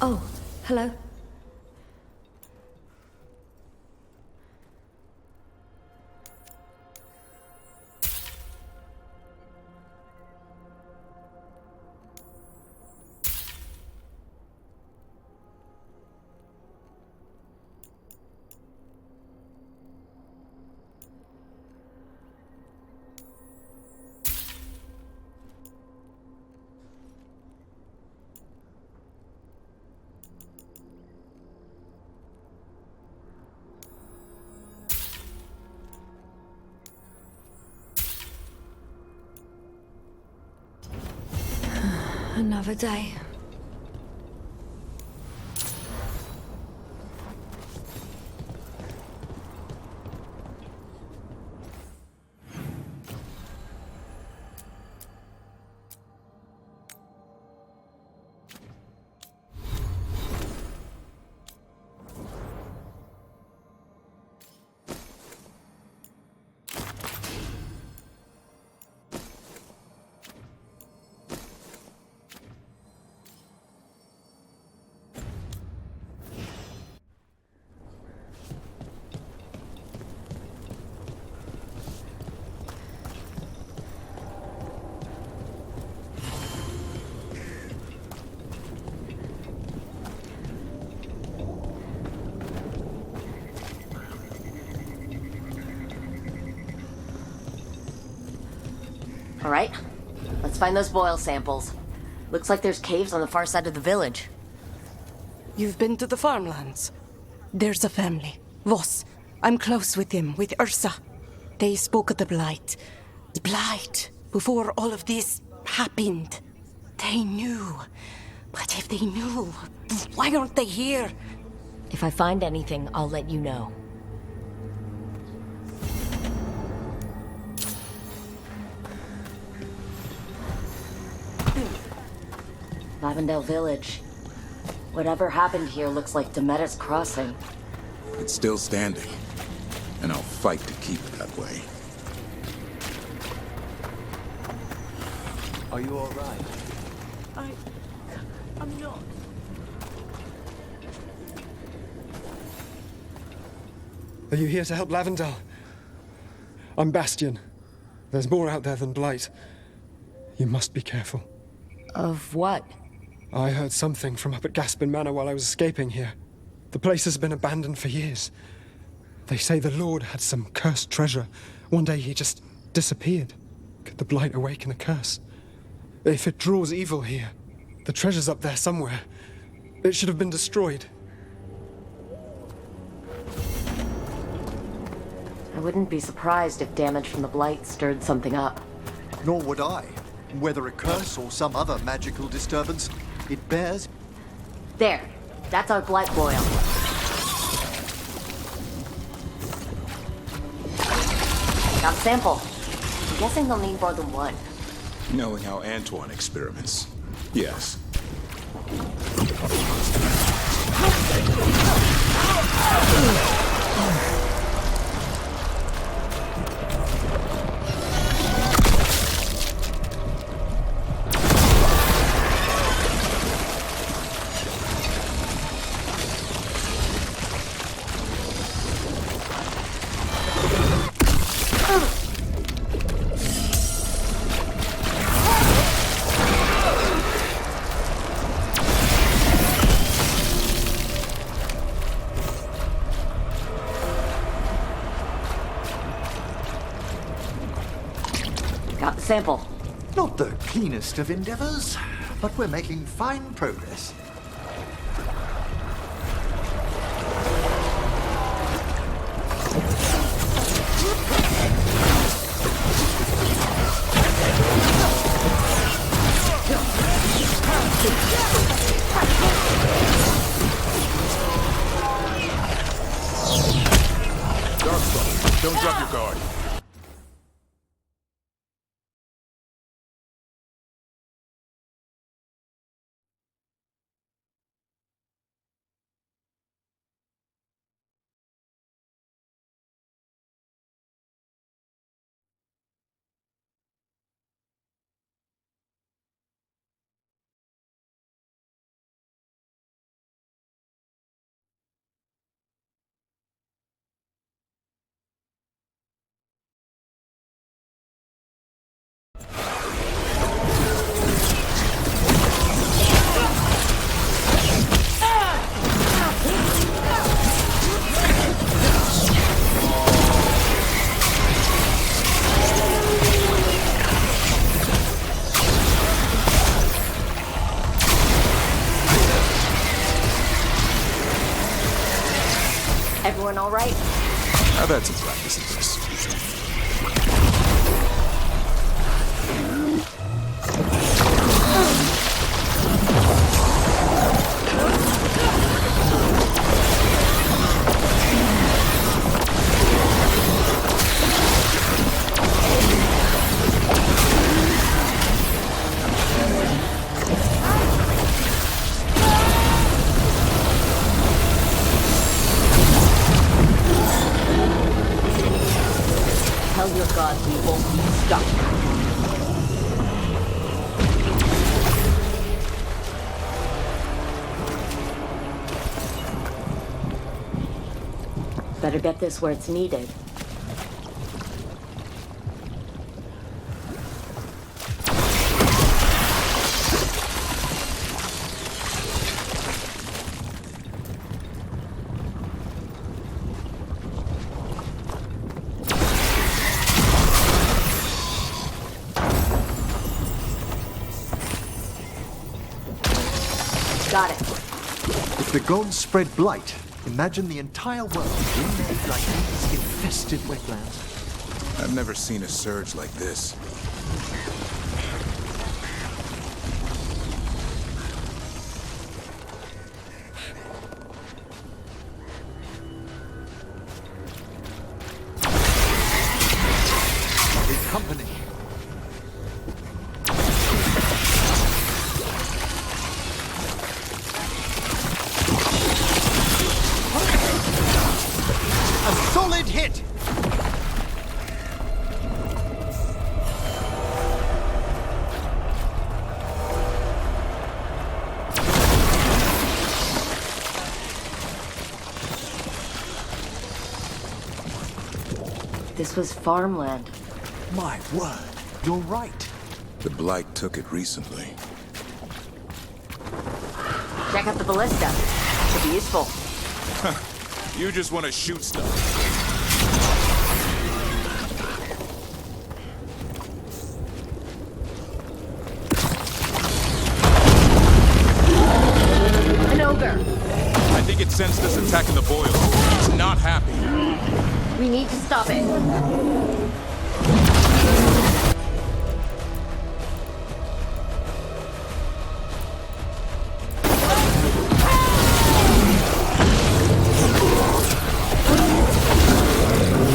Oh, hello. Another day. All right, let's find those boil samples. Looks like there's caves on the far side of the village. You've been to the farmlands? There's a family. Voss. I'm close with him, with Ursa. They spoke of the Blight. The Blight. Before all of this happened. They knew. But if they knew, why aren't they here? If I find anything, I'll let you know. Lavendale Village. Whatever happened here looks like Demeter's Crossing. It's still standing, and I'll fight to keep it that way. Are you all right? I'm not. Are you here to help Lavendale? I'm Bastion. There's more out there than Blight. You must be careful. Of what? I heard something from up at Gaspin Manor while I was escaping here. The place has been abandoned for years. They say the Lord had some cursed treasure. One day he just disappeared. Could the Blight awaken a curse? If it draws evil here, the treasure's up there somewhere. It should have been destroyed. I wouldn't be surprised if damage from the Blight stirred something up. Nor would I. Whether a curse or some other magical disturbance, it bears... There. That's our Blight boil. Got a sample. I'm guessing they'll need more than one. Knowing how Antoine experiments. Yes. Got the sample. Not the cleanest of endeavors, but we're making fine progress. Don't drop your guard. all right? I've had some practice in this. Tell your gods we won't be stuck. Better get this where it's needed. Got it. If the gods spread blight, imagine the entire world remade like these infested wetlands. I've never seen a surge like this. Big company. A solid hit! This was farmland. My word, you're right. The Blight took it recently. Check out the ballista. Could be useful. You just want to shoot stuff. An ogre. I think it sensed us attacking the boil. It's not happy. We need to stop it.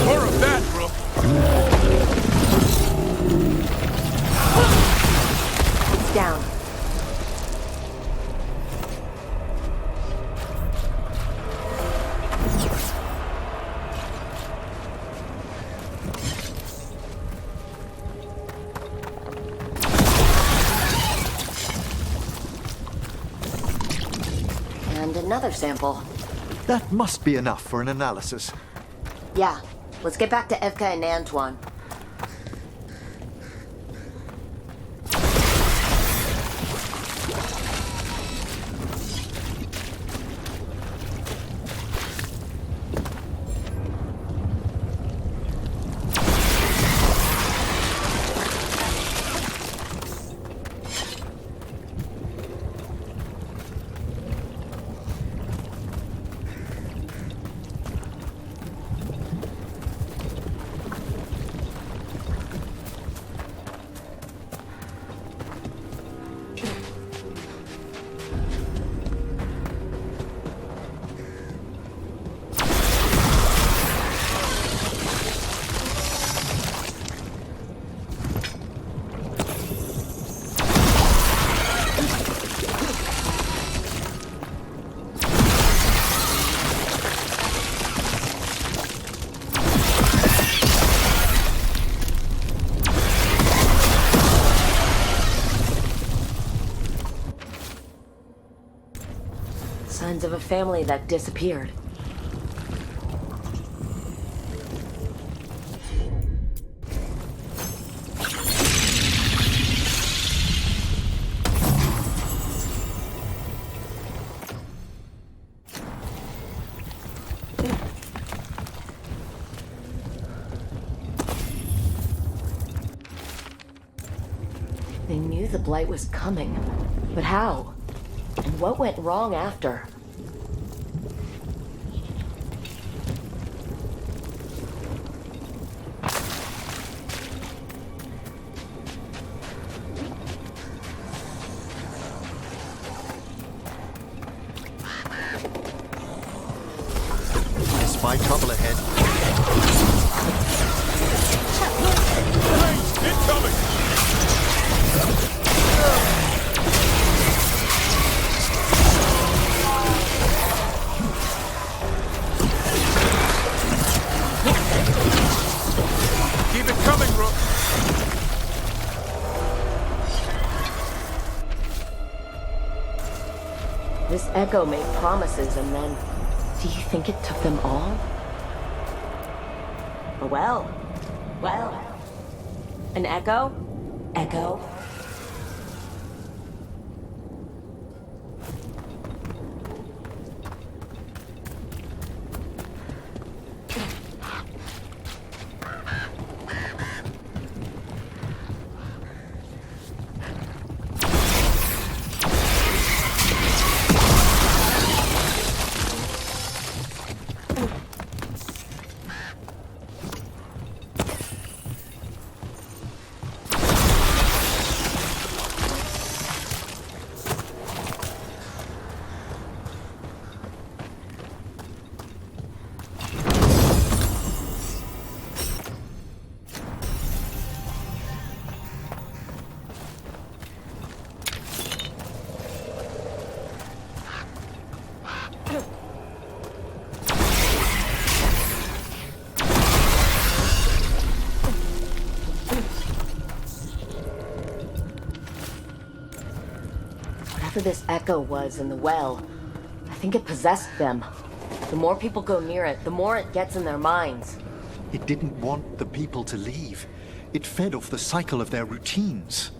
More of that, bro. It's down. And another sample. That must be enough for an analysis. Yeah, let's get back to Evka and Antoine. Signs of a family that disappeared. They knew the Blight was coming, but how? And what went wrong after? my trouble ahead. Incoming! Keep it coming, Rook. This Echo made promises and then... Do you think it took them all? Well... An Echo? Echo? Whatever this Echo was in the well, I think it possessed them. The more people go near it, the more it gets in their minds. It didn't want the people to leave. It fed off the cycle of their routines.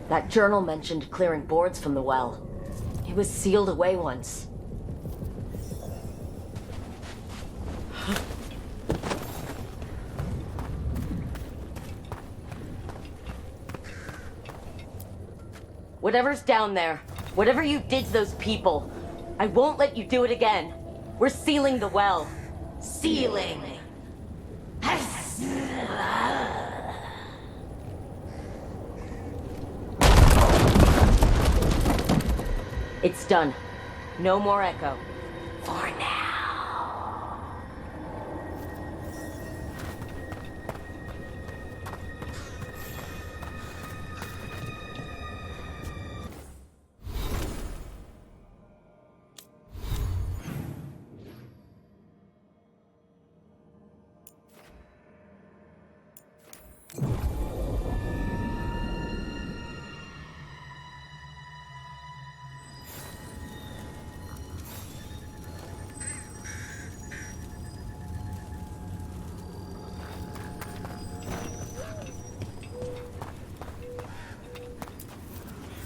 That journal mentioned clearing boards from the well. It was sealed away once. Whatever's down there, whatever you did to those people, I won't let you do it again. We're sealing the well. Sealing. It's done. No more Echo. For now.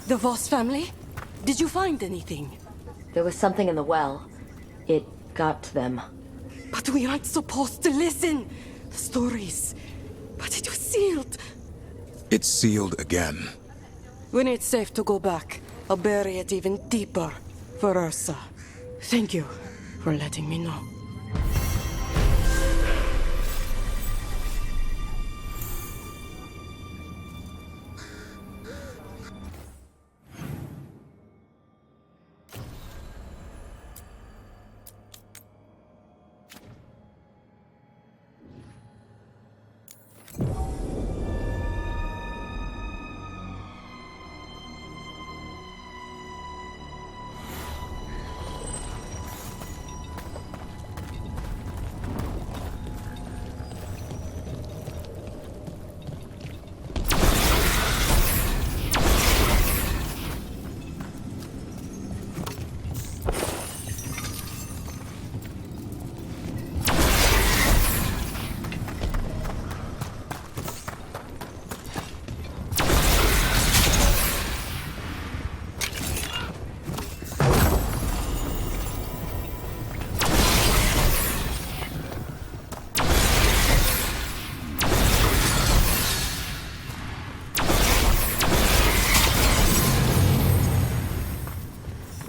The Voss family? Did you find anything? There was something in the well. It got to them. But we aren't supposed to listen. The stories. But it was sealed. It's sealed again. When it's safe to go back, I'll bury it even deeper for Ursa. Thank you for letting me know.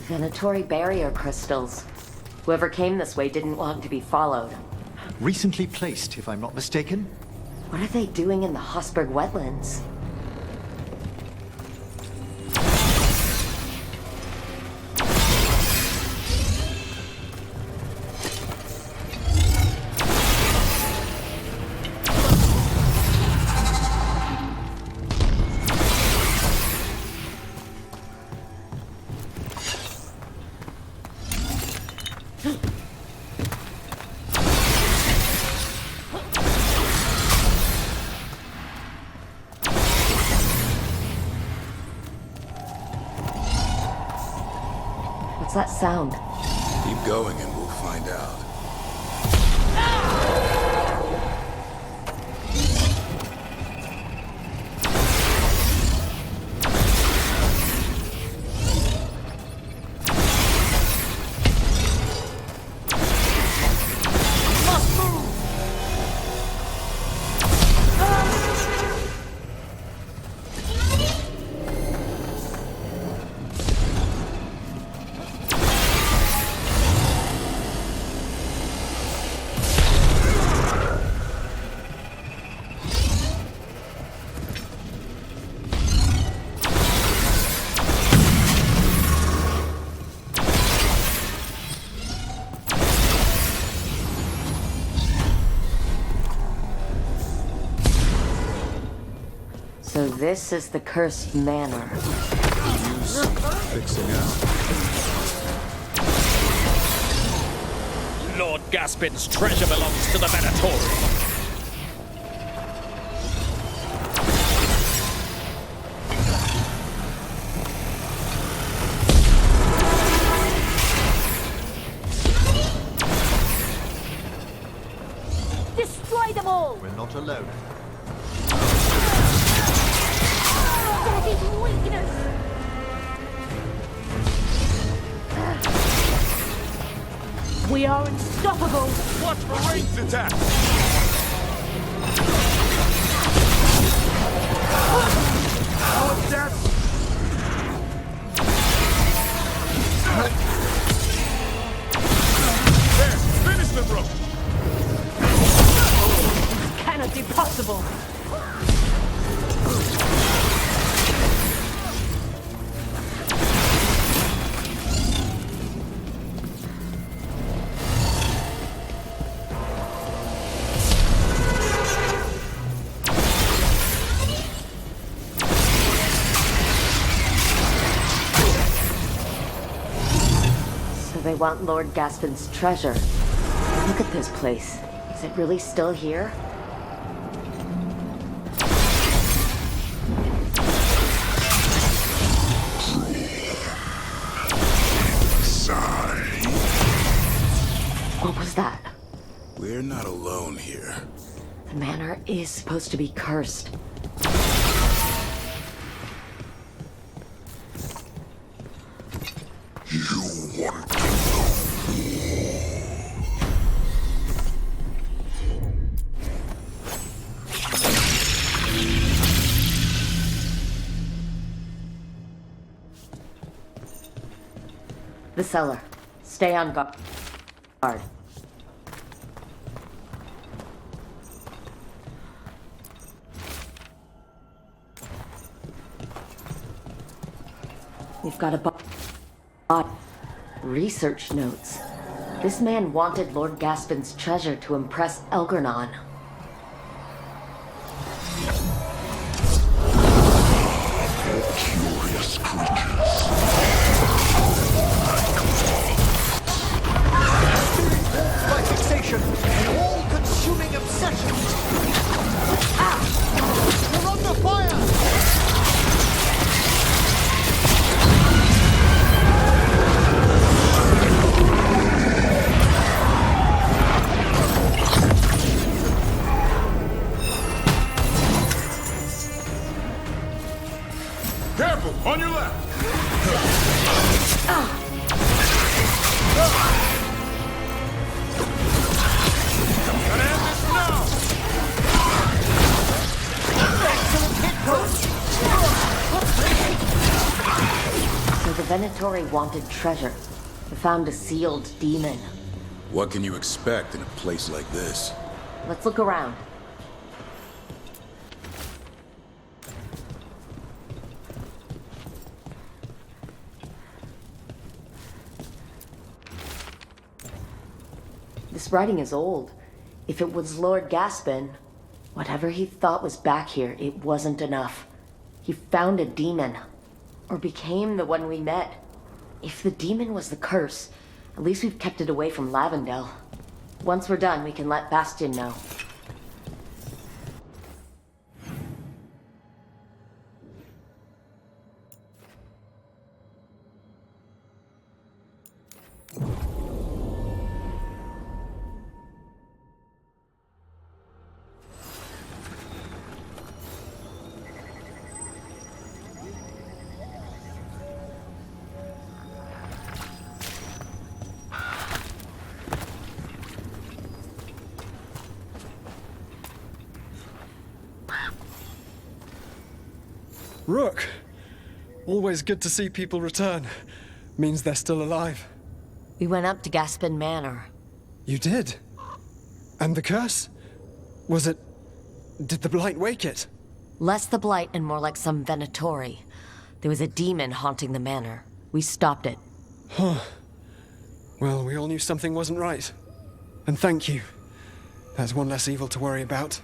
Venatory barrier crystals. Whoever came this way didn't want to be followed. Recently placed, if I'm not mistaken. What are they doing in the Hosberg wetlands? What's that sound? Keep going and we'll find out. So this is the cursed manor. Use fixing out. Lord Gaspin's treasure belongs to the Venatori. Destroy them all! We're not alone. That is weakness! We are unstoppable! Watch for ranged attack! Our death! There! Finish the rope! Cannot be possible! They want Lord Gaspin's treasure. Look at this place. Is it really still here? What was that? We're not alone here. The manor is supposed to be cursed. The cellar. Stay on guard. We've got a research notes. This man wanted Lord Gaspin's treasure to impress Elgernon. Curious creatures. By fixation, an all-consuming obsession. You're under fire! Careful! On your left! Gotta end this now! So the Venatori wanted treasure. They found a sealed demon. What can you expect in a place like this? Let's look around. This writing is old. If it was Lord Gaspin, whatever he thought was back here, it wasn't enough. He found a demon, or became the one we met. If the demon was the curse, at least we've kept it away from Lavendel. Once we're done, we can let Bastion know. Rook! Always good to see people return. Means they're still alive. We went up to Gaspin Manor. You did? And the curse? Was it... Did the Blight wake it? Less the Blight and more like some Venatori. There was a demon haunting the manor. We stopped it. Huh. Well, we all knew something wasn't right. And thank you. There's one less evil to worry about.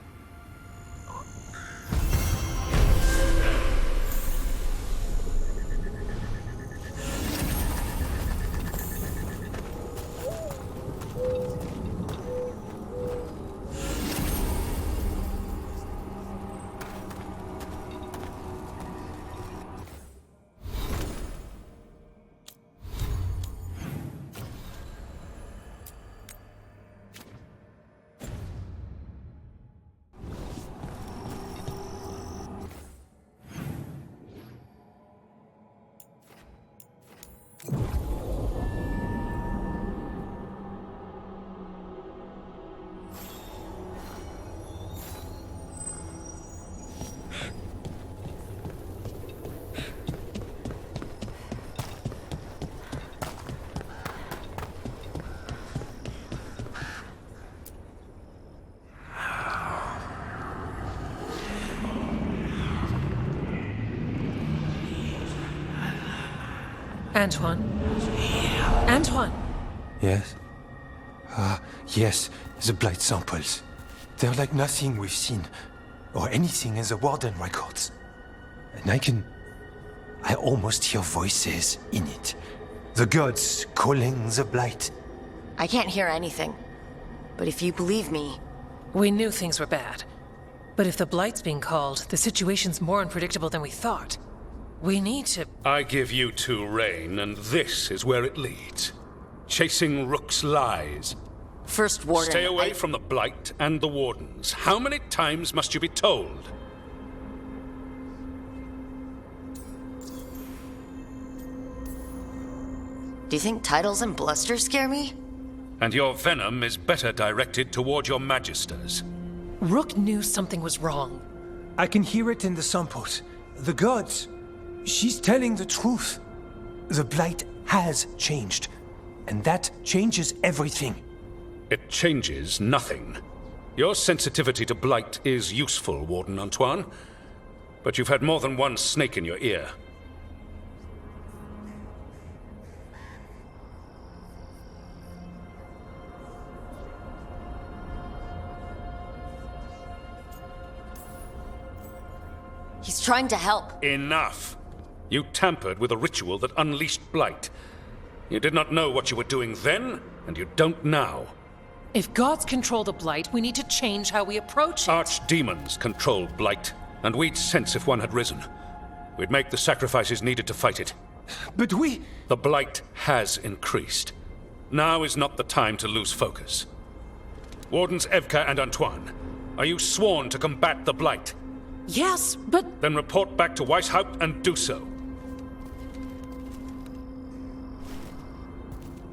Antoine? Antoine! Yes? Yes, the Blight samples. They're like nothing we've seen, or anything in the Warden records. And I almost hear voices in it. The gods calling the Blight. I can't hear anything. But if you believe me... We knew things were bad. But if the Blight's being called, the situation's more unpredictable than we thought. We need to... I give you two reign, and this is where it leads. Chasing Rook's lies. First Warden... Stay away from the Blight and the Wardens. How many times must you be told? Do you think titles and bluster scare me? And your venom is better directed toward your magisters. Rook knew something was wrong. I can hear it in the samples. The gods. She's telling the truth. The Blight has changed. And that changes everything. It changes nothing. Your sensitivity to Blight is useful, Warden Antoine. But you've had more than one snake in your ear. He's trying to help. Enough! You tampered with a ritual that unleashed Blight. You did not know what you were doing then, and you don't now. If gods control the Blight, we need to change how we approach it. Archdemons control Blight, and we'd sense if one had risen. We'd make the sacrifices needed to fight it. But The Blight has increased. Now is not the time to lose focus. Wardens Evka and Antoine, are you sworn to combat the Blight? Yes, but... Then report back to Weishaupt and do so.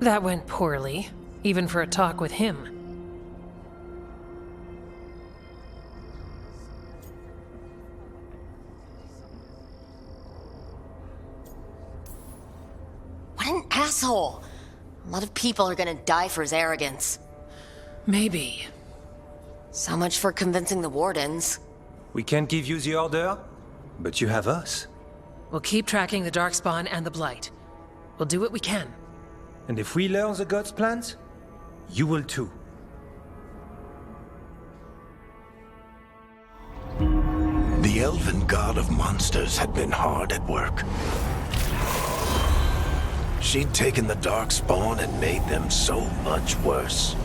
That went poorly, even for a talk with him. What an asshole! A lot of people are gonna die for his arrogance. Maybe. So much for convincing the Wardens. we can't give you the order, but you have us. We'll keep tracking the Darkspawn and the Blight. We'll do what we can. And if we learn the gods' plans, you will too. The elven god of monsters had been hard at work. She'd taken the Darkspawn and made them so much worse.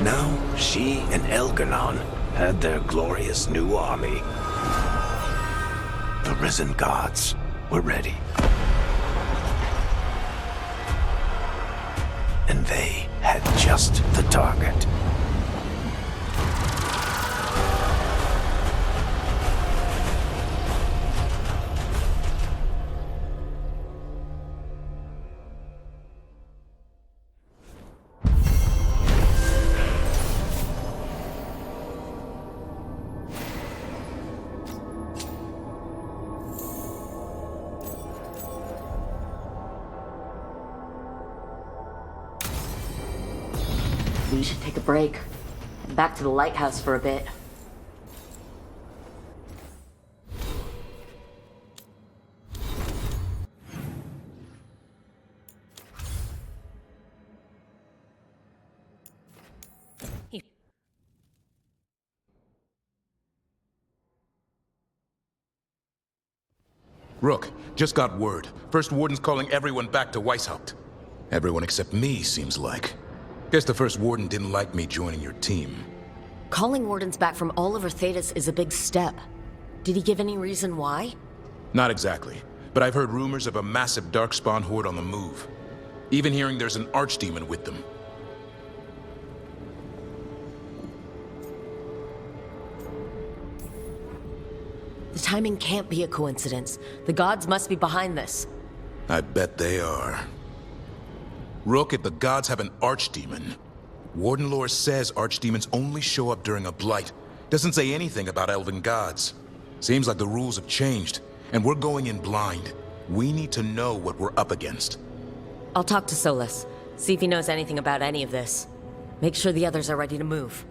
Now, she and Elgar'nan had their glorious new army. The risen gods were ready. And they had just the target. we should take a break. Head back to the lighthouse for a bit. Rook, just got word. First Warden's calling everyone back to Weishaupt. Everyone except me, seems like. Guess the First Warden didn't like me joining your team. Calling Wardens back from all over Thetis is a big step. Did he give any reason why? Not exactly, but I've heard rumors of a massive Darkspawn horde on the move. Even hearing there's an Archdemon with them. The timing can't be a coincidence. The gods must be behind this. I bet they are. Rook, if the gods have an Archdemon, Warden lore says Archdemons only show up during a blight. Doesn't say anything about elven gods. Seems like the rules have changed, and we're going in blind. We need to know what we're up against. I'll talk to Solus, see if he knows anything about any of this. Make sure the others are ready to move.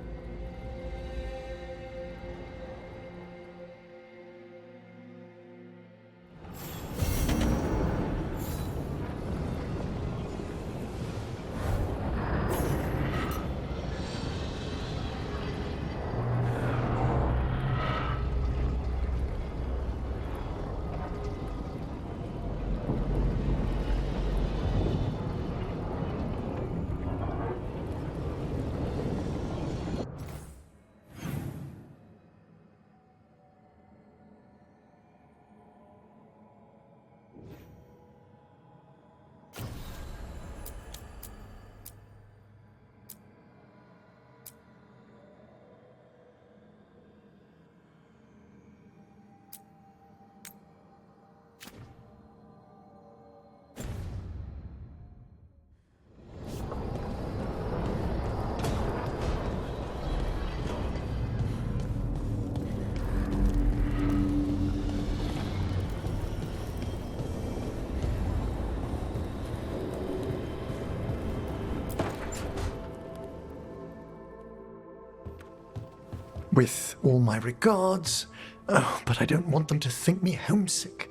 With all my regards, but I don't want them to think me homesick.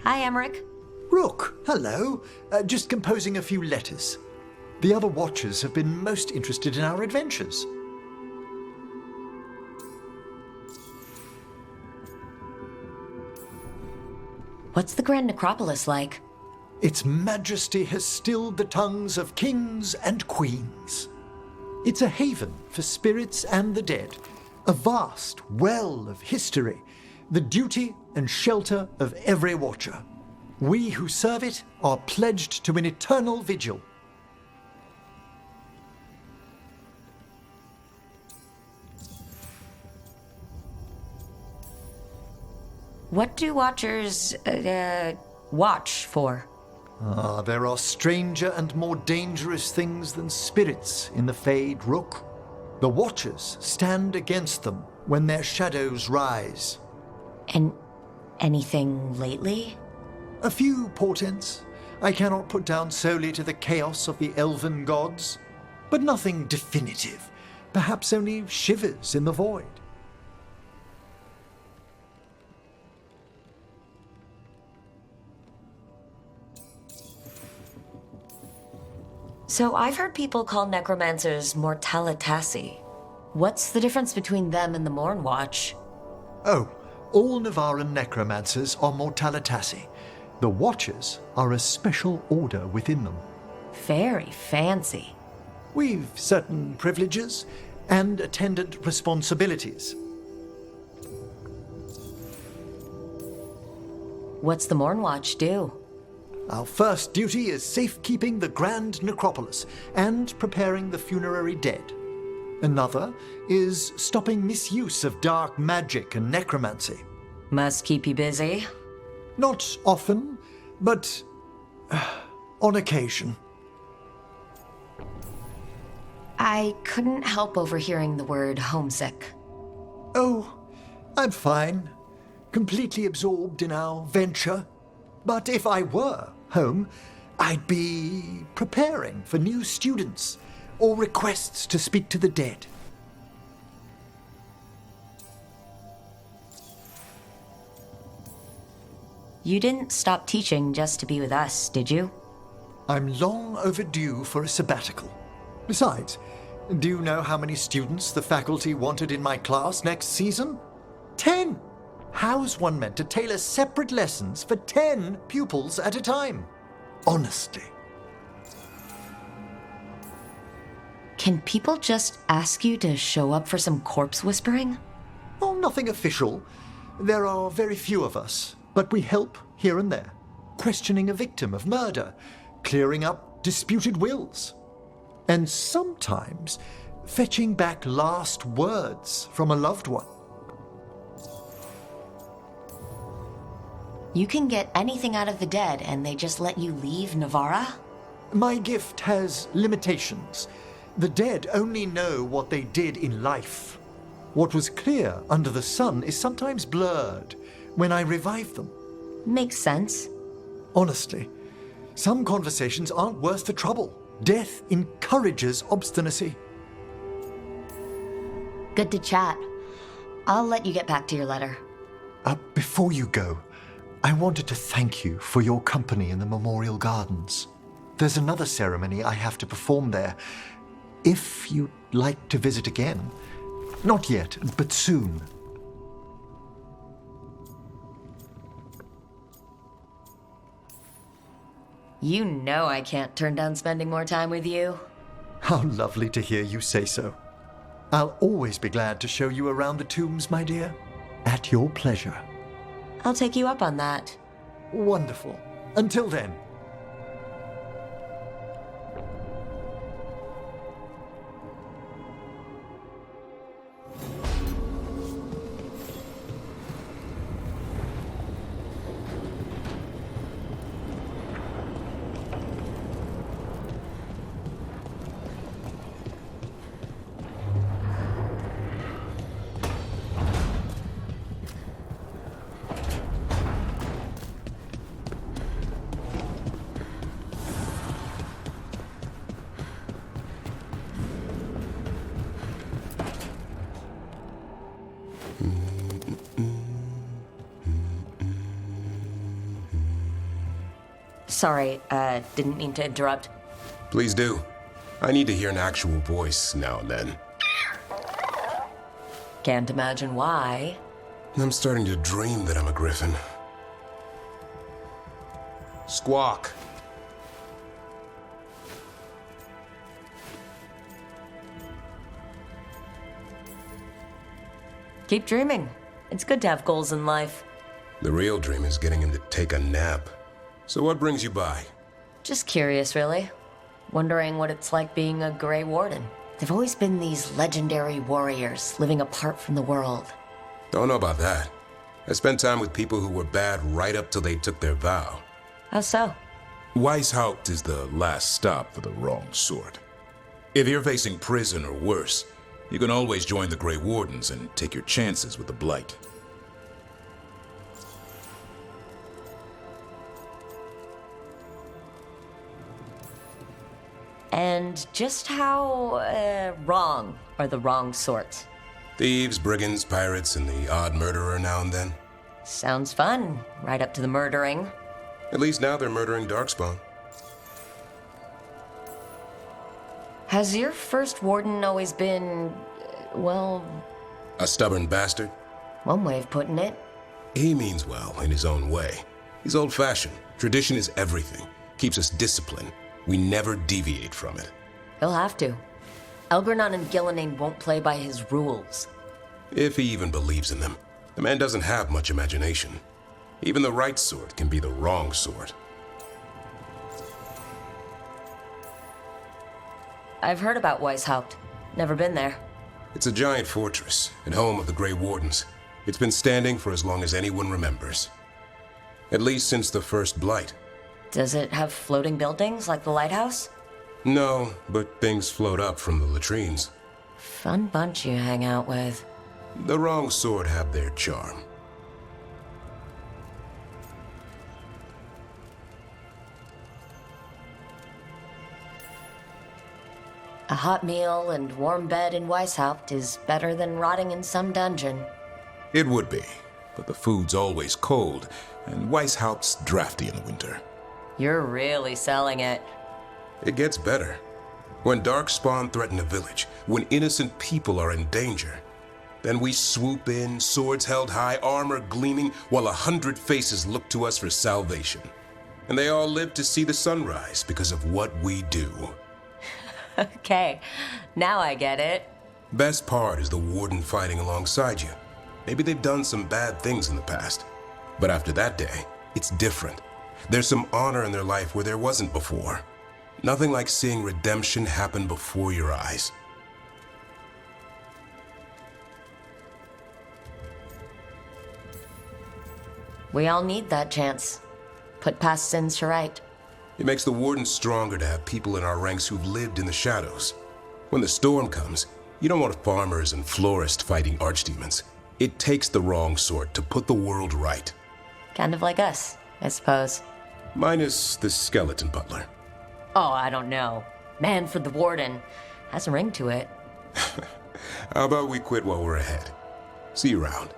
Hi, Emmerich. Rook, hello. Just composing a few letters. The other Watchers have been most interested in our adventures. What's the Grand Necropolis like? Its majesty has stilled the tongues of kings and queens. It's a haven for spirits and the dead, a vast well of history, the duty and shelter of every Watcher. We who serve it are pledged to an eternal vigil. What do Watchers, watch for? There are stranger and more dangerous things than spirits in the Fade, Rook. The Watchers stand against them when their shadows rise. And anything lately? A few portents I cannot put down solely to the chaos of the elven gods, but nothing definitive. Perhaps only shivers in the void. So I've heard people call necromancers mortalitasi. What's the difference between them and the Morn Watch? Oh, all Navaran necromancers are mortalitasi. The Watchers are a special order within them. Very fancy. We've certain privileges and attendant responsibilities. What's the Morn Watch do? Our first duty is safekeeping the Grand Necropolis and preparing the funerary dead. Another is stopping misuse of dark magic and necromancy. Must keep you busy. Not often, but on occasion. I couldn't help overhearing the word homesick. Oh, I'm fine. Completely absorbed in our venture. But if I were home, I'd be preparing for new students or requests to speak to the dead. You didn't stop teaching just to be with us, did you? I'm long overdue for a sabbatical. Besides, do you know how many students the faculty wanted in my class next season? 10! How's one meant to tailor separate lessons for 10 pupils at a time? Honestly. Can people just ask you to show up for some corpse whispering? Oh, nothing official. There are very few of us, but we help here and there. Questioning a victim of murder, clearing up disputed wills, and sometimes fetching back last words from a loved one. You can get anything out of the dead and they just let you leave Navarra? My gift has limitations. The dead only know what they did in life. What was clear under the sun is sometimes blurred when I revive them. Makes sense. Honestly, some conversations aren't worth the trouble. Death encourages obstinacy. Good to chat. I'll let you get back to your letter. Before you go, I wanted to thank you for your company in the Memorial Gardens. There's another ceremony I have to perform there. If you'd like to visit again. Not yet, but soon. You know I can't turn down spending more time with you. How lovely to hear you say so. I'll always be glad to show you around the tombs, my dear. At your pleasure. I'll take you up on that. Wonderful. Until then. Sorry, didn't mean to interrupt. Please do. I need to hear an actual voice now and then. Can't imagine why. I'm starting to dream that I'm a griffin. Squawk. Keep dreaming. It's good to have goals in life. The real dream is getting him to take a nap. So what brings you by? Just curious, really. Wondering what it's like being a Grey Warden. They've always been these legendary warriors living apart from the world. Don't know about that. I spent time with people who were bad right up till they took their vow. How so? Weishaupt is the last stop for the wrong sort. If you're facing prison or worse, you can always join the Grey Wardens and take your chances with the Blight. And just how, wrong are the wrong sort? Thieves, brigands, pirates, and the odd murderer now and then. Sounds fun. Right up to the murdering. At least now they're murdering Darkspawn. Has your first warden always been, well... A stubborn bastard? One way of putting it. He means well in his own way. He's old-fashioned. Tradition is everything. Keeps us disciplined. We never deviate from it. He'll have to. Elgernon and Gillenane won't play by his rules. If he even believes in them. The man doesn't have much imagination. Even the right sort can be the wrong sort. I've heard about Weishaupt. Never been there. It's a giant fortress and home of the Grey Wardens. It's been standing for as long as anyone remembers. At least since the first Blight. Does it have floating buildings like the lighthouse? No, but things float up from the latrines. Fun bunch you hang out with. The wrong sort have their charm. A hot meal and warm bed in Weishaupt is better than rotting in some dungeon. It would be, but the food's always cold, and Weishaupt's drafty in the winter. You're really selling it. It gets better. When Darkspawn threaten a village, when innocent people are in danger, then we swoop in, swords held high, armor gleaming, while 100 faces look to us for salvation. And they all live to see the sunrise because of what we do. Okay, now I get it. Best part is the warden fighting alongside you. Maybe they've done some bad things in the past, but after that day, it's different. There's some honor in their life where there wasn't before. Nothing like seeing redemption happen before your eyes. We all need that chance. Put past sins to right. It makes the warden stronger to have people in our ranks who've lived in the shadows. When the storm comes, you don't want farmers and florists fighting archdemons. It takes the wrong sort to put the world right. Kind of like us, I suppose. Minus the skeleton butler. Oh, I don't know. Man for the warden. Has a ring to it. How about we quit while we're ahead? See you around.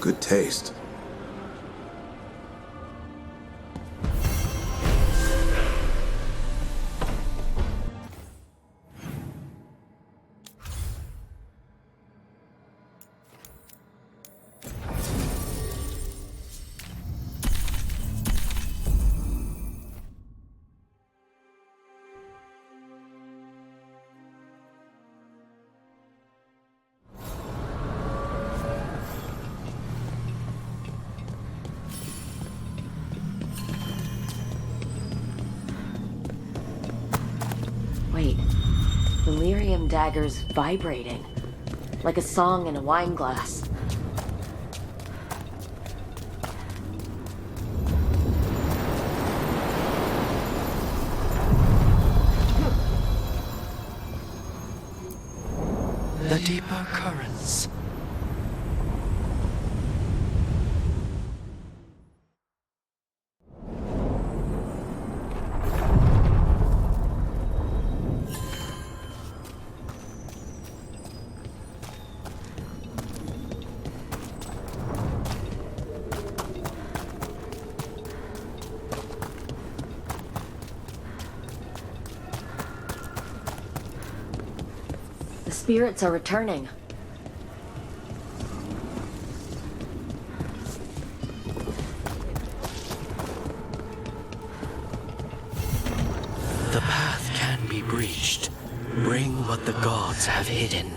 Good taste. Wait, the lyrium dagger's vibrating, like a song in a wine glass. The deeper currents. The spirits are returning. The path can be breached. Bring what the gods have hidden.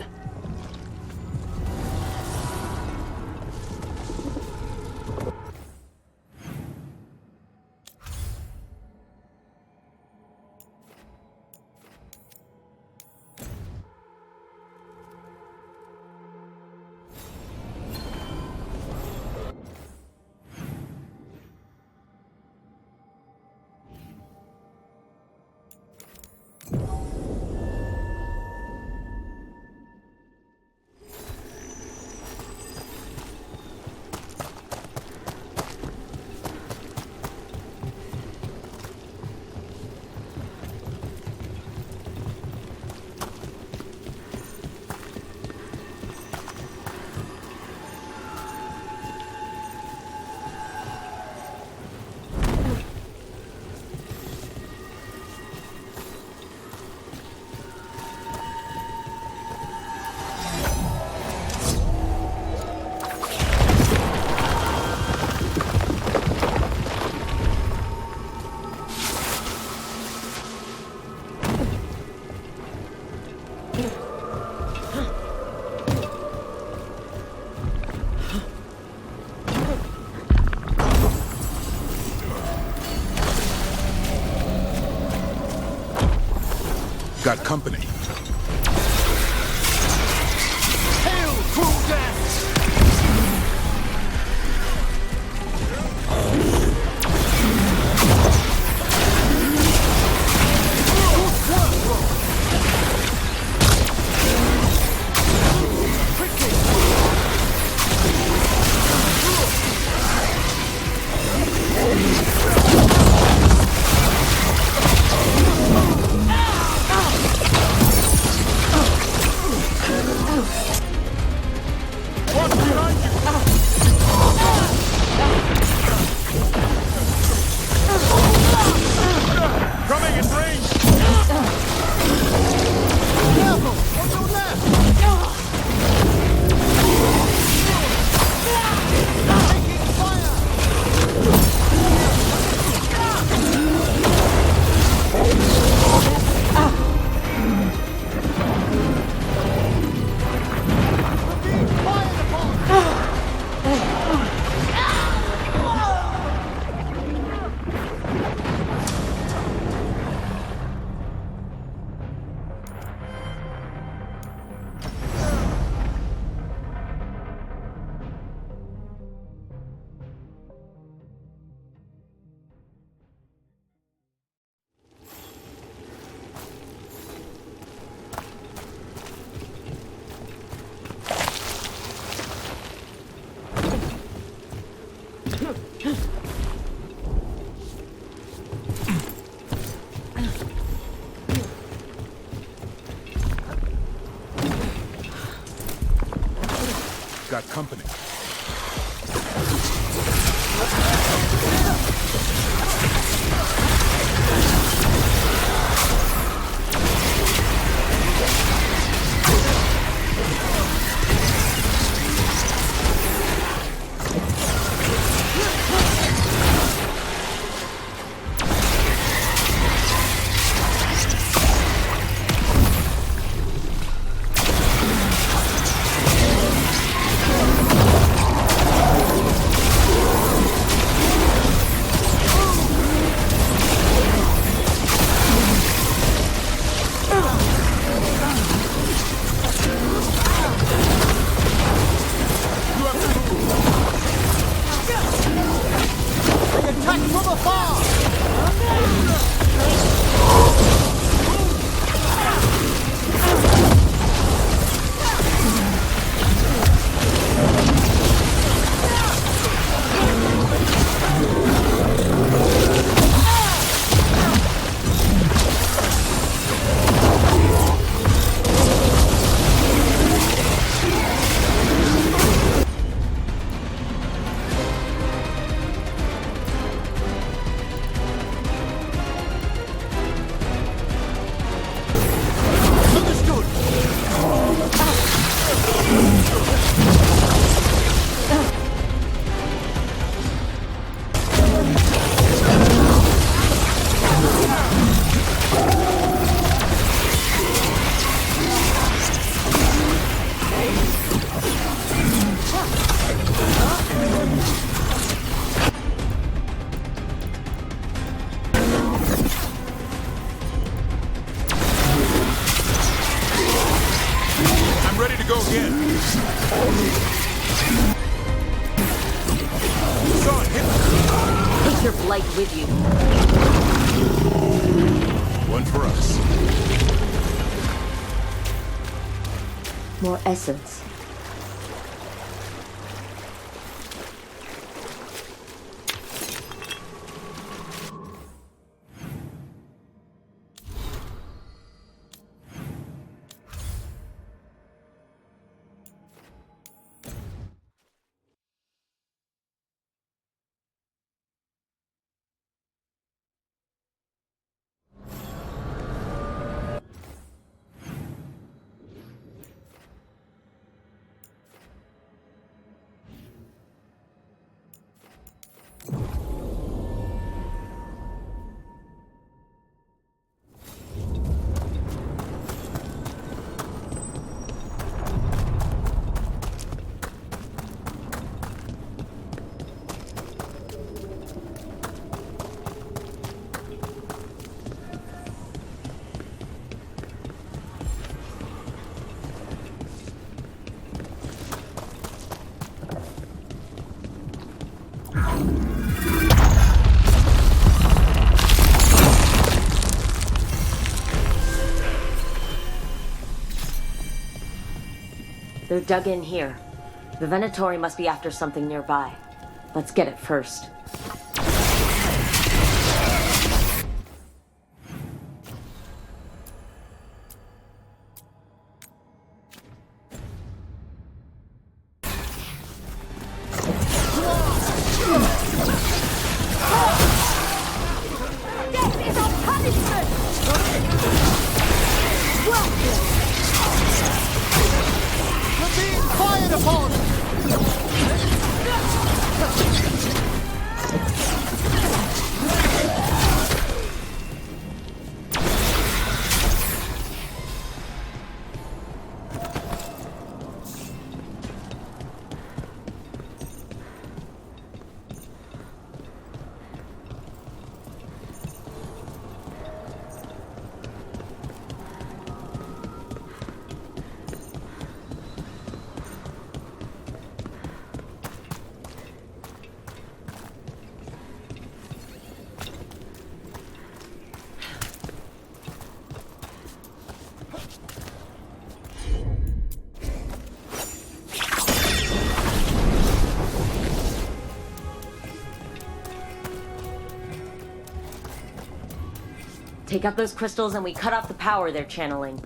Got company. Hail, cruel death! got company. Take your blight with you. One for us. More essence. They're dug in here. The Venatori must be after something nearby. Let's get it first. Take out those crystals and we cut off the power they're channeling.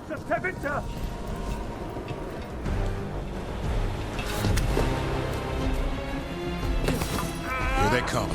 Here they come.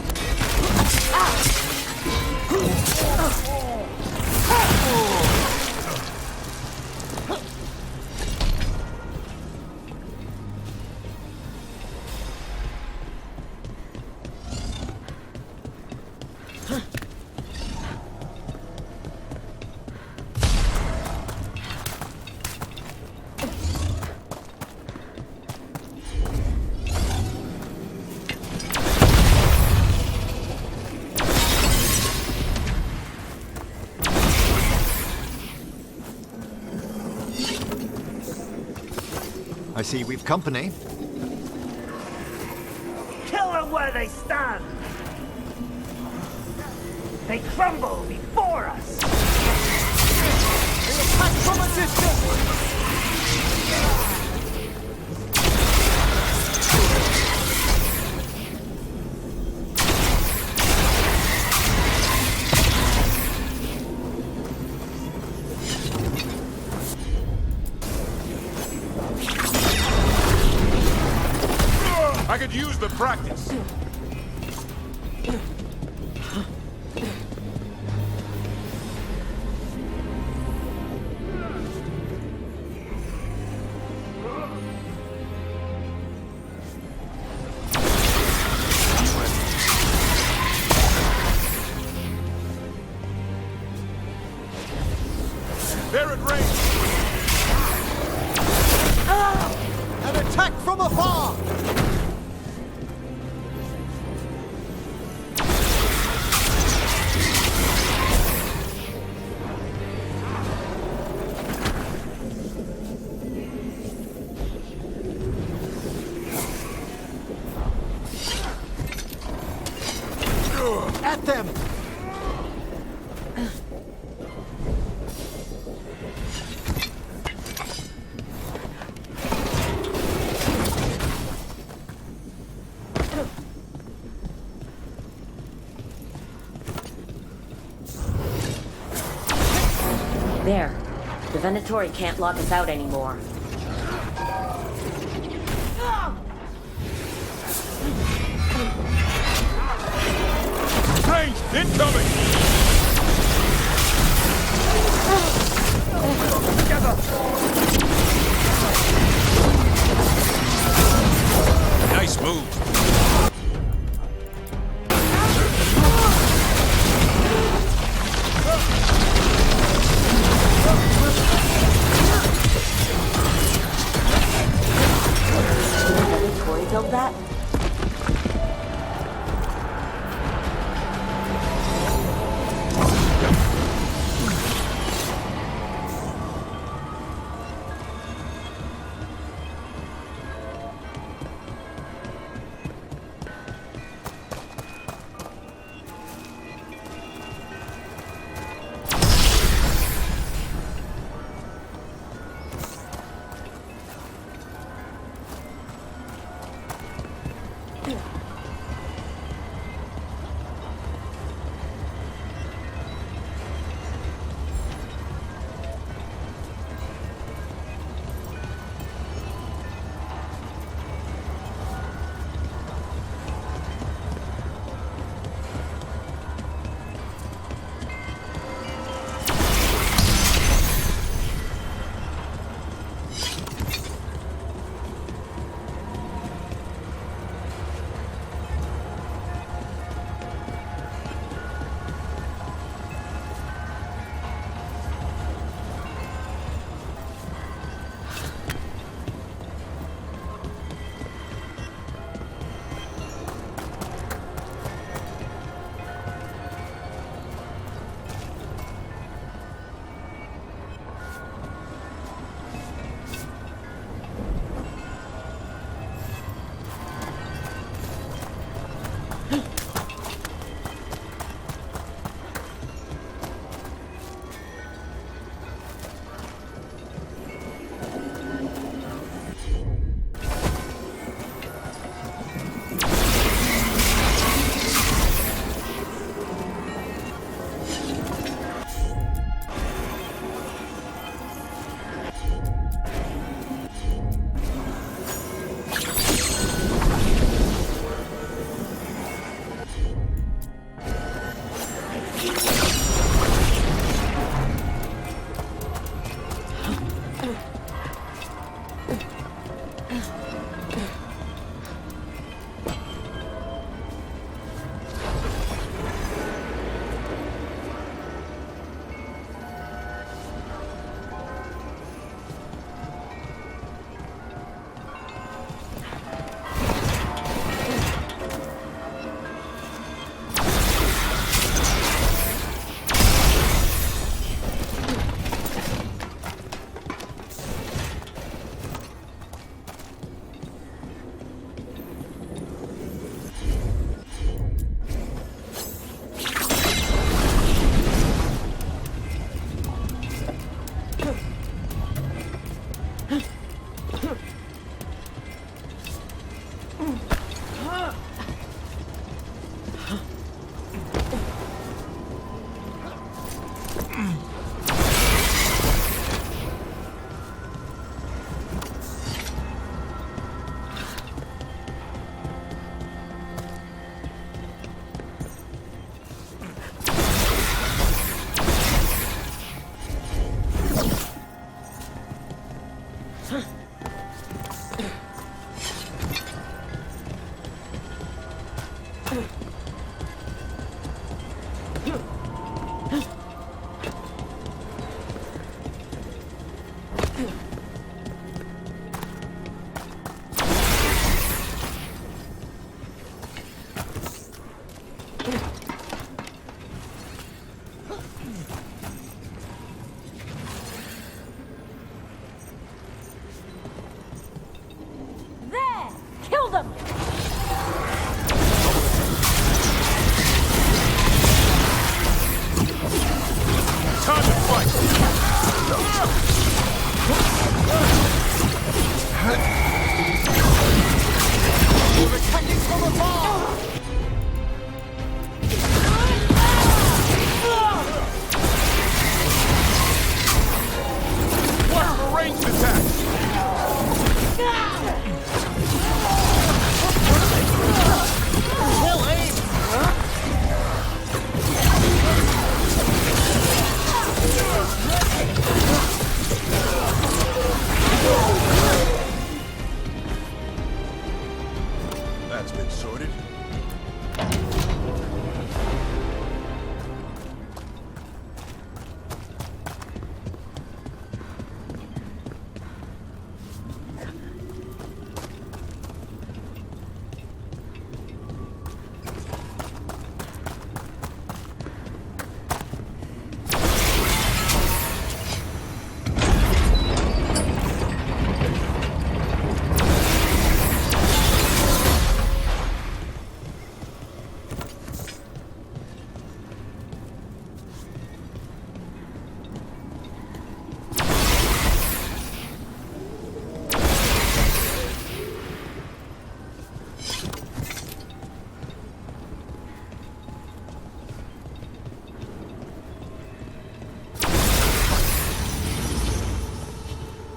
I see we've company. Kill them where they stand! They crumble before us! Attack from a distance! I could use the practice. They're at range. An attack from afar! At them! There. The Venatori can't lock us out anymore. Range incoming! Together! Nice move. Did the Venatori build that?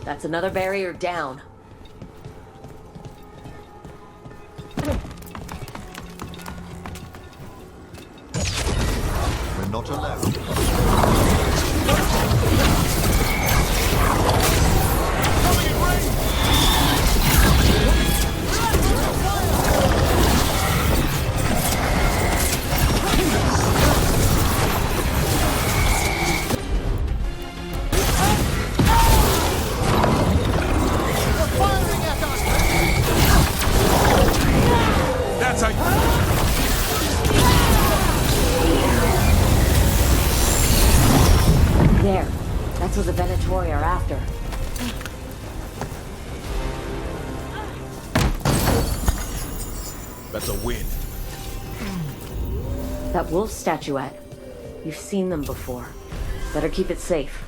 That's another barrier down. We're not alone. There. That's what the Venatori are after. That's a win. That wolf statuette. You've seen them before. Better keep it safe.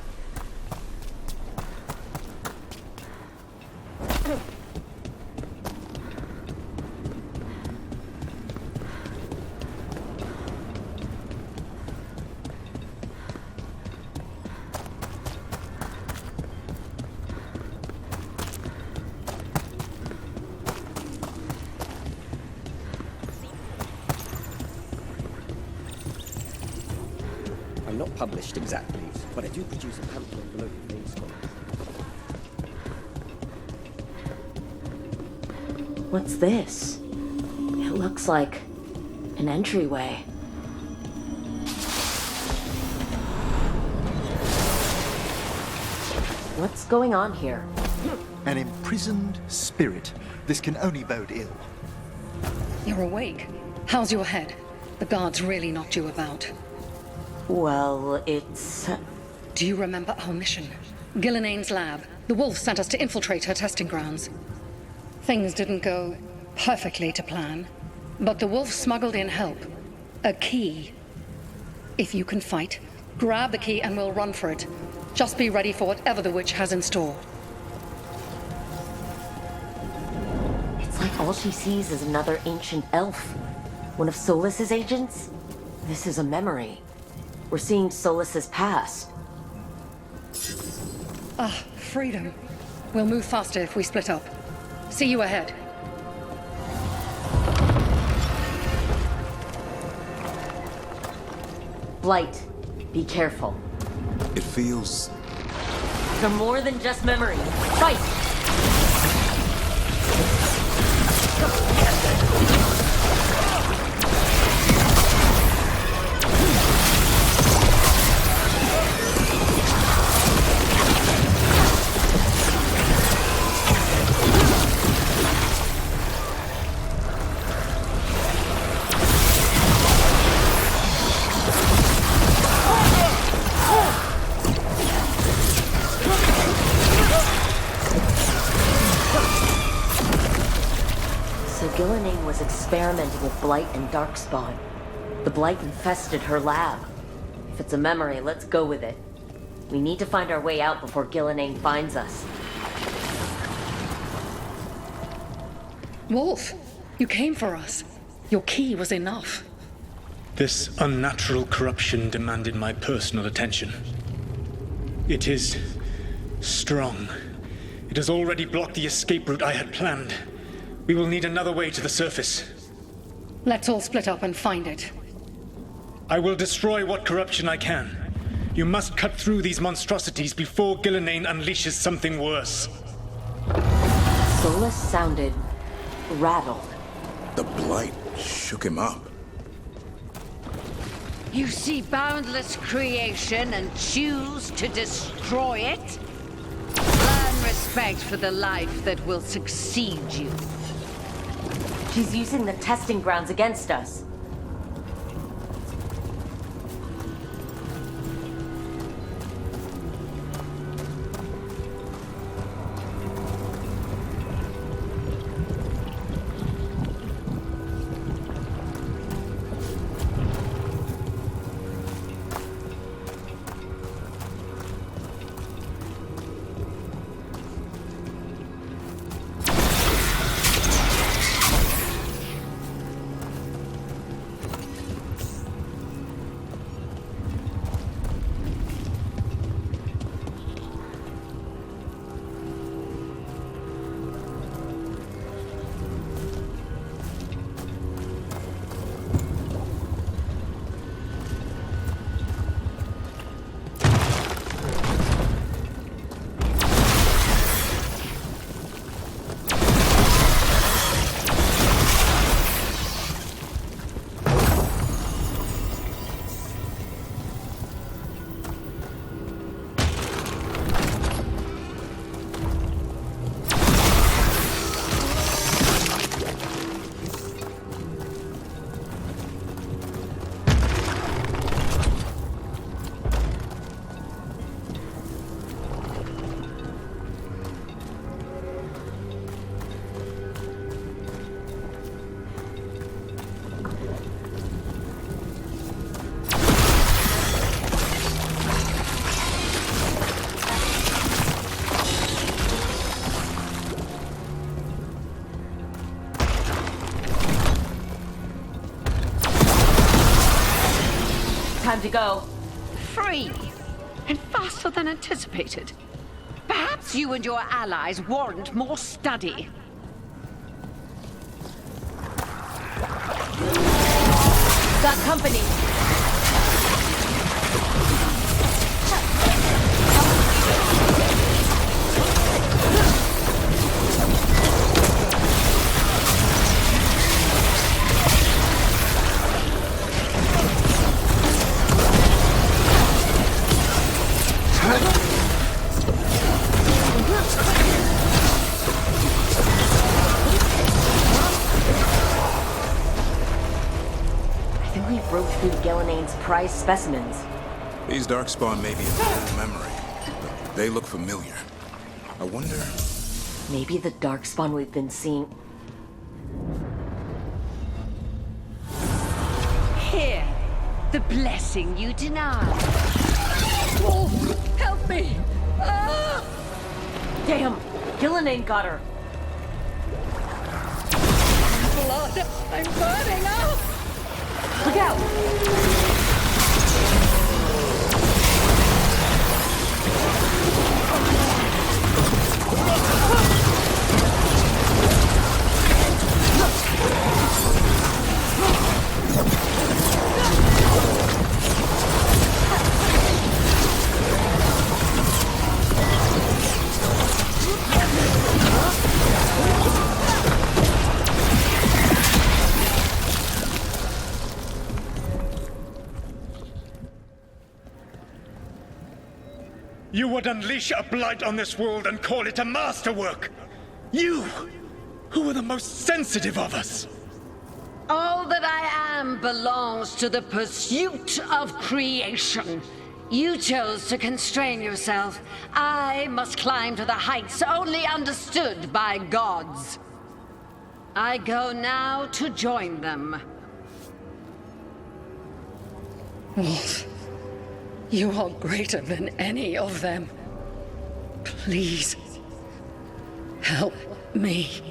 I'm not published exactly, but I do produce a pamphlet for local film scholars. What's this? It looks like an entryway. What's going on here? An imprisoned spirit. This can only bode ill. You're awake. How's your head? The guards really knocked you about. Well, it's... Do you remember our mission? Gillenane's lab. The wolf sent us to infiltrate her testing grounds. Things didn't go perfectly to plan, but the wolf smuggled in help. A key. If you can fight, grab the key and we'll run for it. Just be ready for whatever the witch has in store. It's like all she sees is another ancient elf. One of Solus's agents? This is a memory. We're seeing Solus's past. Ah, freedom. We'll move faster if we split up. See you ahead. Blight, be careful. It feels... They're more than just memory. Fight! Gillenane was experimenting with Blight and Darkspawn. The Blight infested her lab. If it's a memory, let's go with it. We need to find our way out before Gillenane finds us. Wolf, you came for us. Your key was enough. This unnatural corruption demanded my personal attention. It is strong. It has already blocked the escape route I had planned. We will need another way to the surface. Let's all split up and find it. I will destroy what corruption I can. You must cut through these monstrosities before Gillenane unleashes something worse. Solus sounded rattled. The Blight shook him up. You see boundless creation and choose to destroy it? Learn respect for the life that will succeed you. She's using the testing grounds against us. Time to go. Free! And faster than anticipated. Perhaps you and your allies warrant more study. Got company. Gillenane's prized specimens. These Darkspawn may be an old memory, but they look familiar. I wonder... Maybe the Darkspawn we've been seeing... Here, the blessing you denied. Wolf, help me! Ah! Damn! Gillenane got her! Blood! I'm burning! Ah! out! You would unleash a blight on this world and call it a masterwork! You, who are the most sensitive of us! All that I am belongs to the pursuit of creation. You chose to constrain yourself. I must climb to the heights only understood by gods. I go now to join them. Wolf, you are greater than any of them. Please, help me.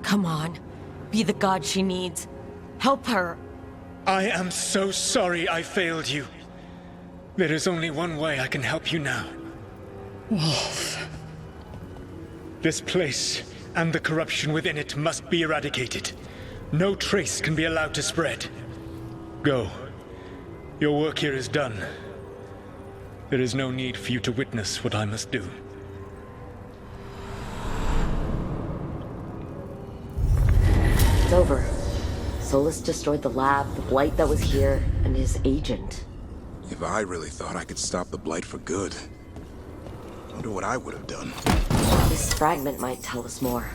Come on. Be the god she needs. Help her. I am so sorry I failed you. There is only one way I can help you now. Wolf. This place and the corruption within it must be eradicated. No trace can be allowed to spread. Go. Your work here is done. There is no need for you to witness what I must do. It's over. Solus destroyed the lab, the Blight that was here, and his agent. If I really thought I could stop the Blight for good, I wonder what I would have done. This fragment might tell us more.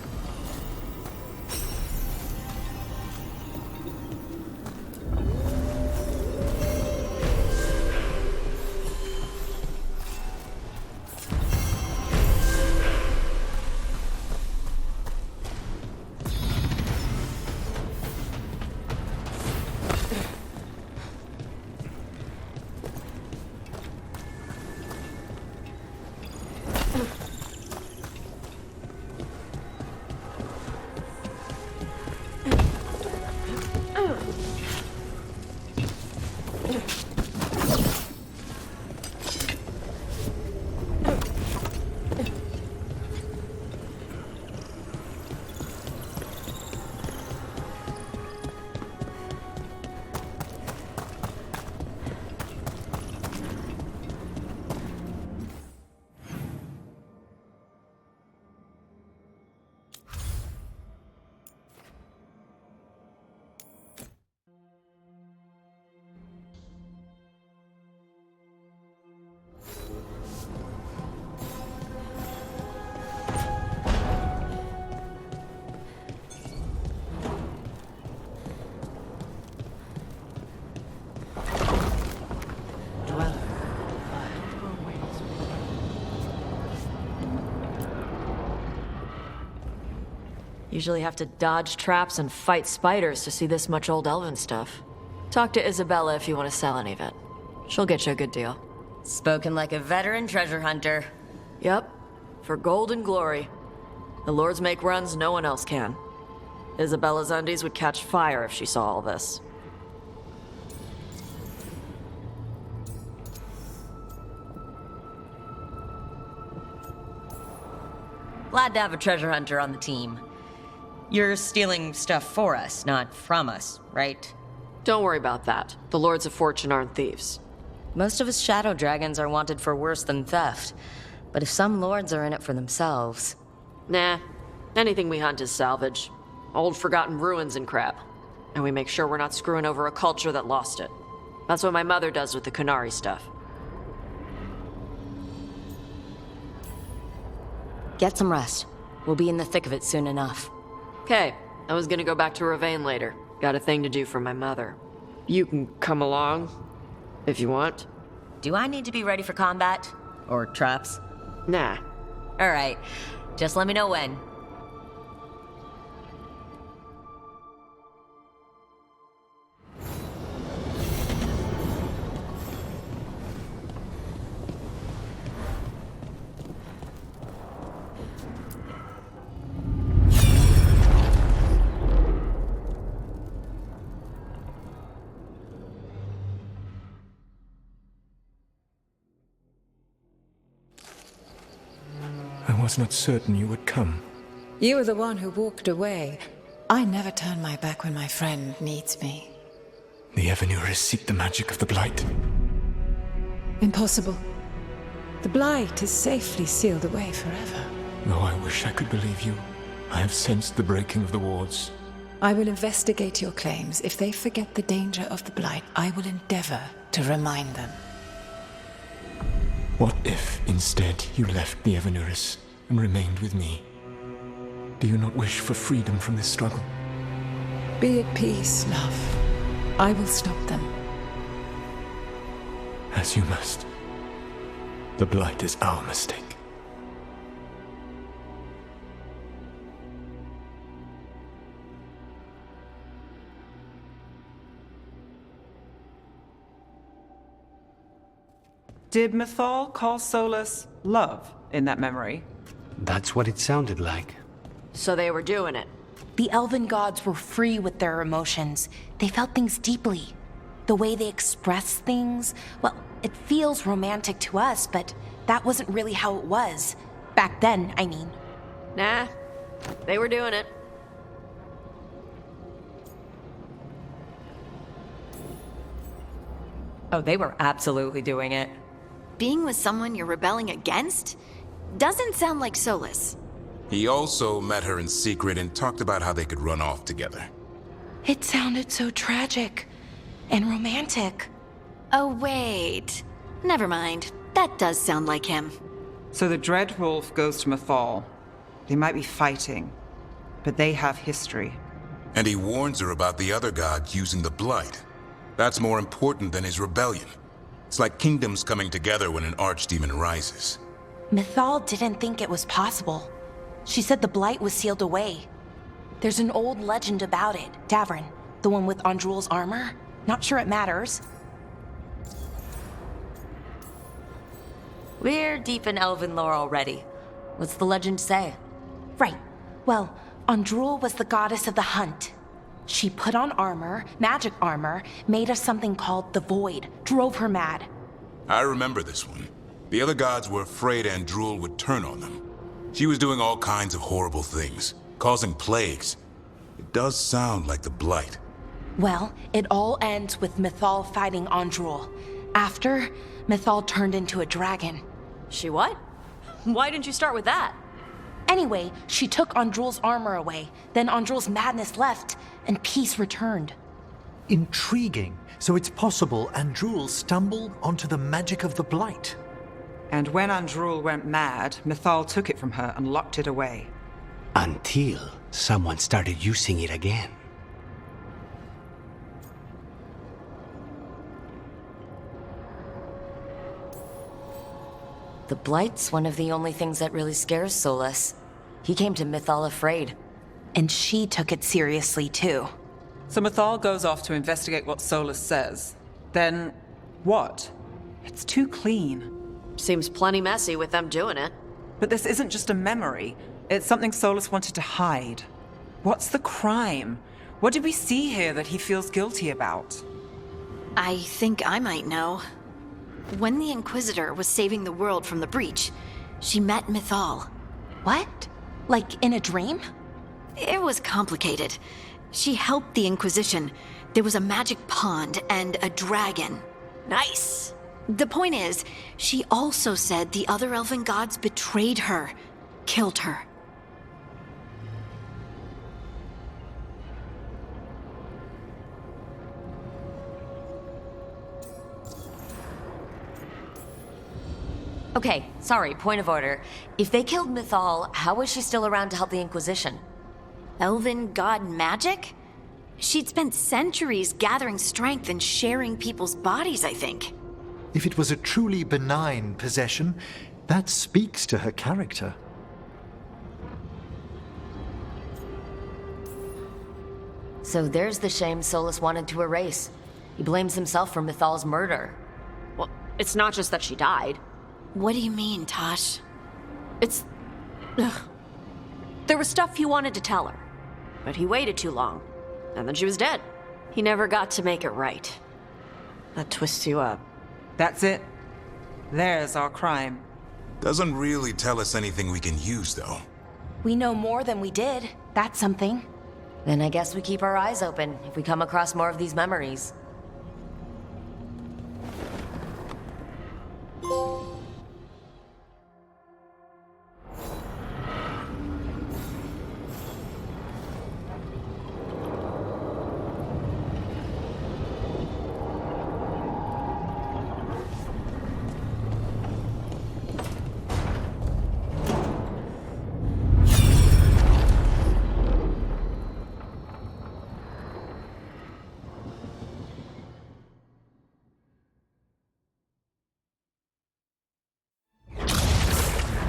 Usually have to dodge traps and fight spiders to see this much old elven stuff. Talk to Isabella if you want to sell any of it. She'll get you a good deal. Spoken like a veteran treasure hunter. Yep. For gold and glory. The lords make runs no one else can. Isabella's undies would catch fire if she saw all this. Glad to have a treasure hunter on the team. You're stealing stuff for us, not from us, right? Don't worry about that. The Lords of Fortune aren't thieves. Most of us shadow dragons are wanted for worse than theft. But if some lords are in it for themselves... Nah. Anything we hunt is salvage. Old forgotten ruins and crap. And we make sure we're not screwing over a culture that lost it. That's what my mother does with the Kunari stuff. Get some rest. We'll be in the thick of it soon enough. Okay, I was gonna go back to Ravane later. Got a thing to do for my mother. You can come along, if you want. Do I need to be ready for combat? Or traps? Nah. Alright, just let me know when. was not certain you would come. You were the one who walked away. I never turn my back when my friend needs me. The Evanurists seek the magic of the Blight. Impossible. The Blight is safely sealed away forever. Though I wish I could believe you, I have sensed the breaking of the wards. I will investigate your claims. If they forget the danger of the Blight, I will endeavor to remind them. What if, instead, you left the Evanurists and remained with me? Do you not wish for freedom from this struggle? Be at peace, love. I will stop them. As you must. The Blight is our mistake. Did Mythal call Solus love in that memory? That's what it sounded like. So they were doing it. The elven gods were free with their emotions. They felt things deeply. The way they expressed things, well, it feels romantic to us, but that wasn't really how it was. Back then, I mean. Nah, they were doing it. Oh, they were absolutely doing it. Being with someone you're rebelling against? Doesn't sound like Solus. He also met her in secret and talked about how they could run off together. It sounded so tragic and romantic. Oh, wait. Never mind. That does sound like him. So the Dread Wolf goes to Mythal. They might be fighting, but they have history. And he warns her about the other god using the Blight. That's more important than his rebellion. It's like kingdoms coming together when an archdemon rises. Mythal didn't think it was possible. She said the Blight was sealed away. There's an old legend about it. Davrin, the one with Andrul's armor. Not sure it matters. We're deep in elven lore already. What's the legend say? Right. Well, Andrul was the goddess of the hunt. She put on armor, magic armor, made of something called the Void, drove her mad. I remember this one. The other gods were afraid Andrul would turn on them. She was doing all kinds of horrible things, causing plagues. It does sound like the Blight. Well, it all ends with Mythal fighting Andrul. After, Mythal turned into a dragon. She what? Why didn't you start with that? Anyway, she took Andrul's armor away. Then Andrul's madness left, and peace returned. Intriguing. So it's possible Andrul stumbled onto the magic of the Blight. And when Andrul went mad, Mythal took it from her and locked it away. Until someone started using it again. The Blight's one of the only things that really scares Solus. He came to Mythal afraid. And she took it seriously, too. So Mythal goes off to investigate what Solus says. Then, what? It's too clean. Seems plenty messy with them doing it. But this isn't just a memory. It's something Solus wanted to hide. What's the crime? What did we see here that he feels guilty about? I think I might know. When the Inquisitor was saving the world from the breach, she met Mythal. What? Like in a dream? It was complicated. She helped the Inquisition. There was a magic pond and a dragon. Nice. The point is, she also said the other elven gods betrayed her, killed her. Okay, sorry, point of order. If they killed Mythal, how was she still around to help the Inquisition? Elven god magic? She'd spent centuries gathering strength and sharing people's bodies, I think. If it was a truly benign possession, that speaks to her character. So there's the shame Solus wanted to erase. He blames himself for Mythal's murder. Well, it's not just that she died. What do you mean, Tosh? It's... Ugh. There was stuff he wanted to tell her, but he waited too long, and then she was dead. He never got to make it right. That twists you up. That's it. There's our crime. Doesn't really tell us anything we can use, though. We know more than we did. That's something. Then I guess we keep our eyes open if we come across more of these memories.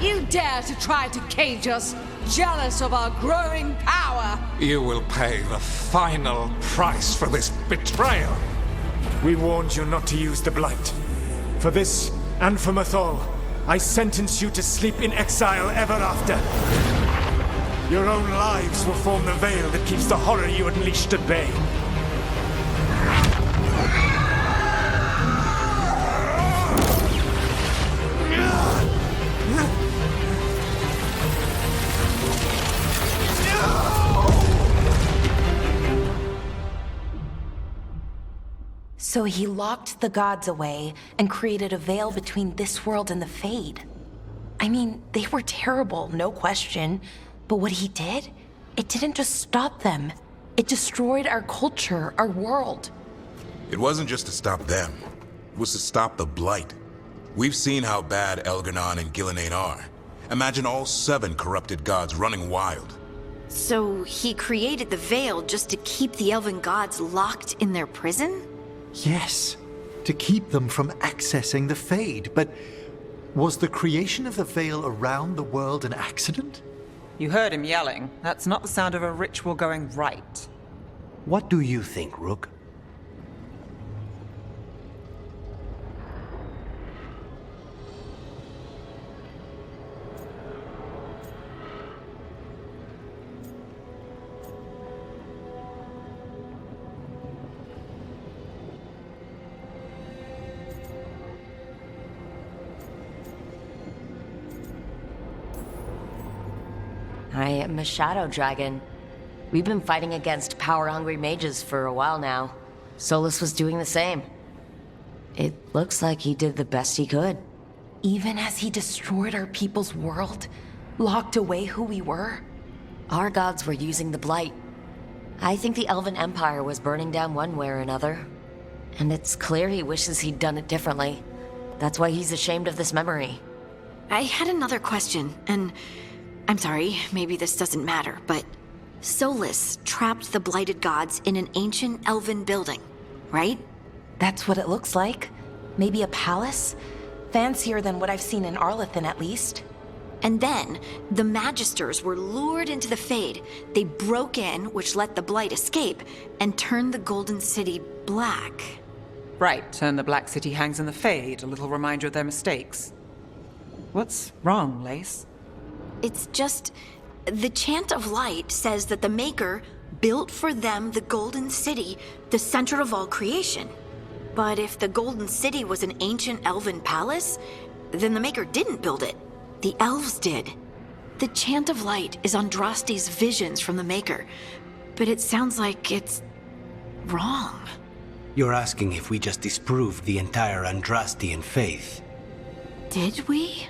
You dare to try to cage us, jealous of our growing power! You will pay the final price for this betrayal. We warned you not to use the Blight. For this, and for Mathol, I sentence you to sleep in exile ever after. Your own lives will form the veil that keeps the horror you unleashed at bay. So he locked the gods away and created a veil between this world and the Fade. I mean, they were terrible, no question. But what he did, it didn't just stop them. It destroyed our culture, our world. It wasn't just to stop them. It was to stop the Blight. We've seen how bad Elganon and Gillenane are. Imagine all 7 corrupted gods running wild. So he created the veil just to keep the elven gods locked in their prison? Yes, to keep them from accessing the Fade. But was the creation of the veil around the world an accident? You heard him yelling. That's not the sound of a ritual going right. What do you think, Rook? I am a shadow dragon. We've been fighting against power-hungry mages for a while now. Solus was doing the same. It looks like he did the best he could. Even as he destroyed our people's world, locked away who we were. Our gods were using the Blight. I think the Elven Empire was burning down one way or another. And it's clear he wishes he'd done it differently. That's why he's ashamed of this memory. I had another question, and I'm sorry, maybe this doesn't matter, but Solus trapped the blighted gods in an ancient elven building, right? That's what it looks like. Maybe a palace? Fancier than what I've seen in Arlethan, at least. And then, the Magisters were lured into the Fade. They broke in, which let the Blight escape, and turned the Golden City black. Right, and the Black City hangs in the Fade, a little reminder of their mistakes. What's wrong, Lace? It's just, the Chant of Light says that the Maker built for them the Golden City, the center of all creation. But if the Golden City was an ancient elven palace, then the Maker didn't build it. The elves did. The Chant of Light is Andraste's visions from the Maker, but it sounds like it's wrong. You're asking if we just disproved the entire Andrastian faith. Did we?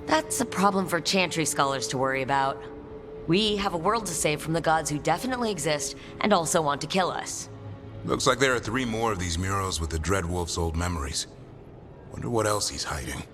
That's a problem for Chantry scholars to worry about. We have a world to save from the gods who definitely exist and also want to kill us. Looks like there are 3 more of these murals with the Dreadwolf's old memories. Wonder what else he's hiding.